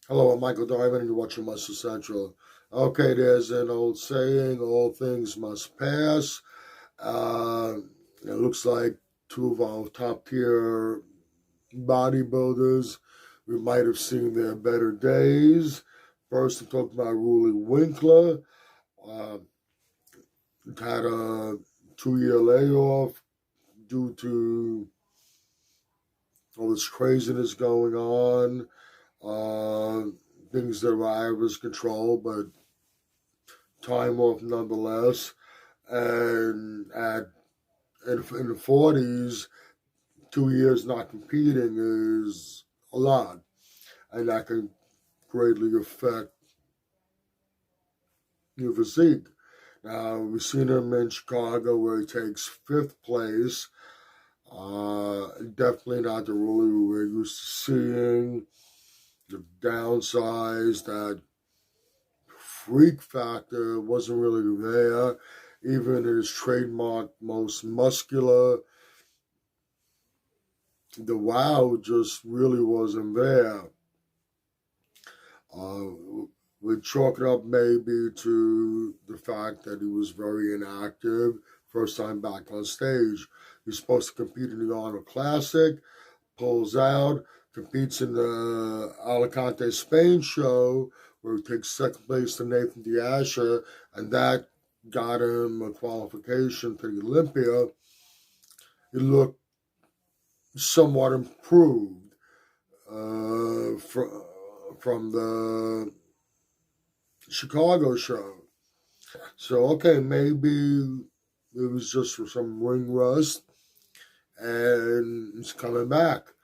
Hello, I'm Michael Diamond, and you're watching Muscle Central. Okay, there's an old saying, all things must pass. Uh, it looks like two of our top tier bodybuilders, we might have seen their better days. First, I'm talking about Roelly Winkler. Uh, had a 2 year layoff due to all this craziness going on, uh, things that were out of his control, but time off nonetheless. And in the 40s, 2 years not competing is a lot, and that can greatly affect your physique. Now we've seen him in Chicago where he takes fifth place. Definitely not the Roelly we're used to seeing. The downsize, that freak factor wasn't really there. Even his trademark most muscular, the wow just really wasn't there. Uh, we chalk it up maybe to the fact that he was very inactive. First time back on stage. He's supposed to compete in the Arnold Classic, pulls out, competes in the Alicante, Spain show, where he takes second place to Nathan Diasha, and that got him a qualification to the Olympia. He looked somewhat improved from the Chicago show. So, okay, maybe it was just for some ring rust, and he's coming back.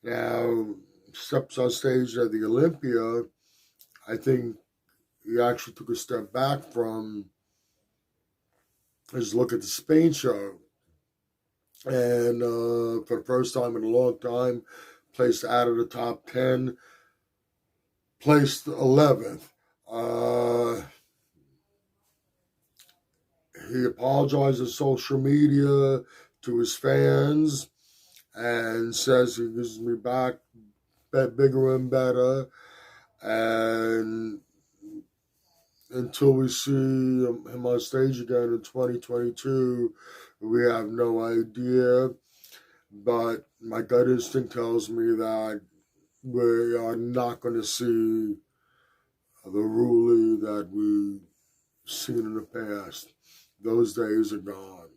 Now, steps on stage at the Olympia, I think he actually took a step back from his look at the Spain show. And for the first time in a long time, placed out of the top 10, placed 11th. He apologized on social media to his fans and says he gives me back bigger and better. And until we see him on stage again in 2022, we have no idea. But my gut instinct tells me that we are not going to see the Roelly that we've seen in the past. Those days are gone.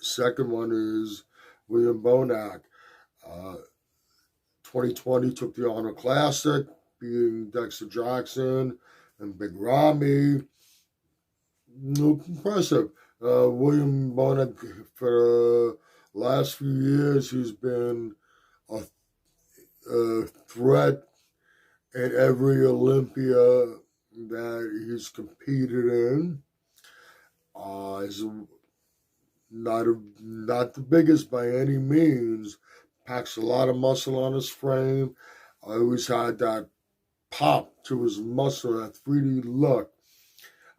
Second one is William Bonac. 2020 took the Arnold Classic, beating Dexter Jackson and Big Ramy. Impressive. William Bonac, for the last few years, he's been a threat at every Olympia that he's competed in. He's not the biggest by any means. Packs a lot of muscle on his frame. I always had that pop to his muscle, that 3D look.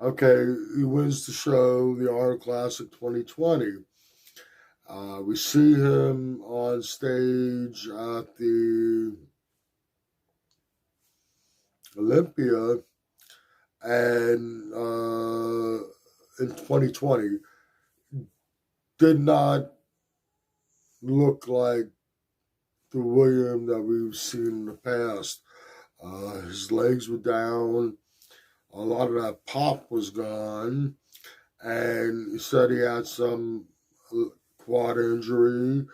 Okay, he wins the show, the Arnold Classic 2020. We see him on stage at the Olympia, and in 2020 did not look like the William that we've seen in the past. His legs were down, a lot of that pop was gone, and he said he had some quad injury.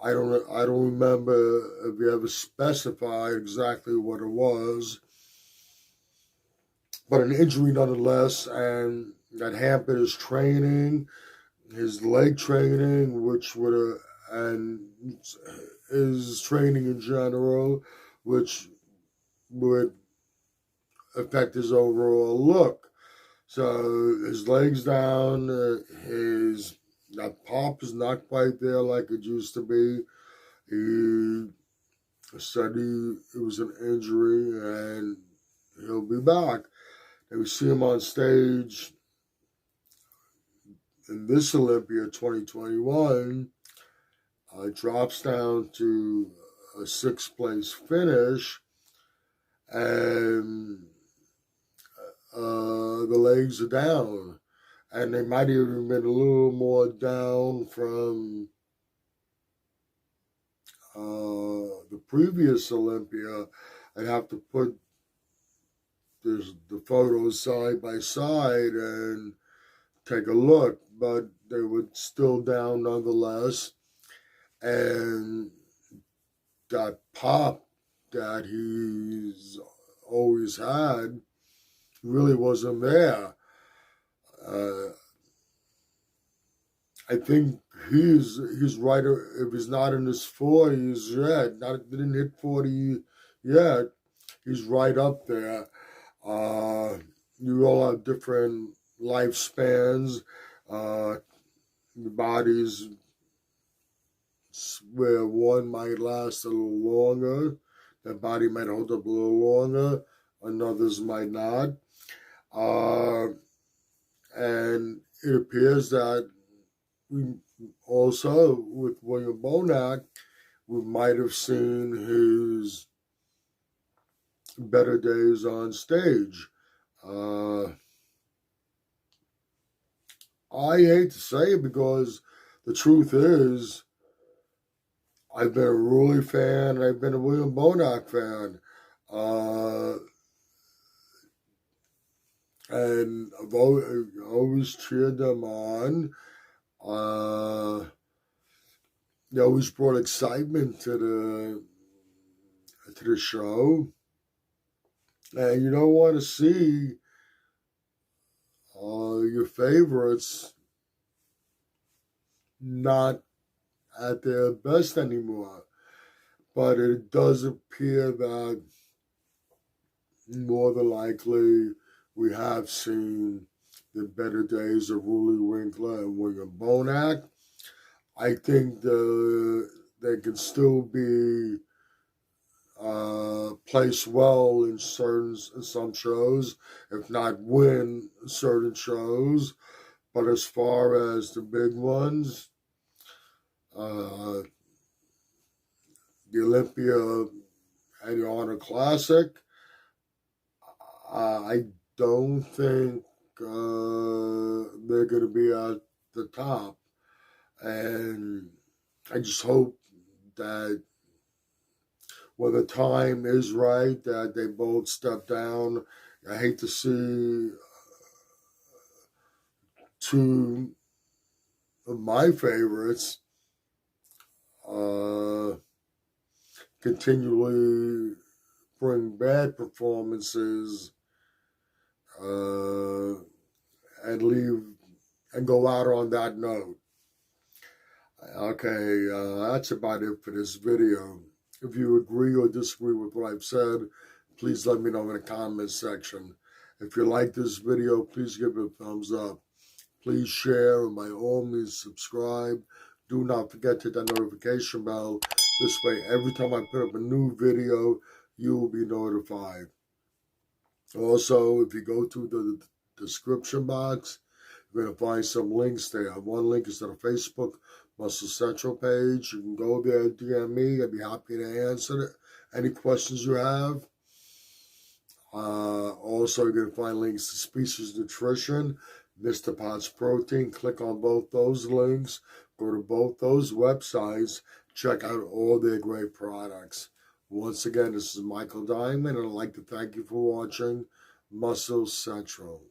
I don't remember if he ever specified exactly what it was, but an injury nonetheless, and that hampered his training, his leg training, which would have, and his training in general, which would affect his overall look. So his legs down, his that pop is not quite there like it used to be. He said it was an injury, and he'll be back. And we see him on stage in this Olympia 2021. Drops down to a sixth place finish, and the legs are down. And they might even been a little more down from the previous Olympia. I'd have to put the photos side by side and take a look, but they were still down nonetheless. And that pop that he's always had really wasn't there. I think he's right. If he's not in his 40s yet, didn't hit 40 yet, he's right up there. You all have different lifespans. Your bodies where one might last a little longer, the body might hold up a little longer, and others might not. And it appears that we also, with William Bonac, we might have seen his better days on stage. I hate to say it because the truth is, I've been a Roelly fan and I've been a William Bonac fan. And I've always cheered them on. They always brought excitement to the show. And you don't want to see your favorites not at their best anymore. But it does appear that more than likely we have seen the better days of Roelly Winkler and William Bonac. I think they can still be placed well in some shows, if not win certain shows. But as far as the big ones, the Olympia and the Honor Classic, I don't think they're going to be at the top. And I just hope that when the time is right, that they both step down. I hate to see two of my favorites continually bring bad performances and leave and go out on that note. Okay, that's about it for this video. If you agree or disagree with what I've said, please let me know in the comments section. If you like this video, please give it a thumbs up. Please share, and by all means subscribe. Do not forget to hit that notification bell. This way, every time I put up a new video, you will be notified. Also, if you go to the description box, you're going to find some links there. One link is to the Facebook Muscle Central page. You can go there, DM me. I'd be happy to answer any questions you have. Also, you're going to find links to Species Nutrition, Mr. Potts Protein. Click on both those links. Go to both those websites. Check out all their great products. Once again, this is Michael Diamond, and I'd like to thank you for watching Muscle Central.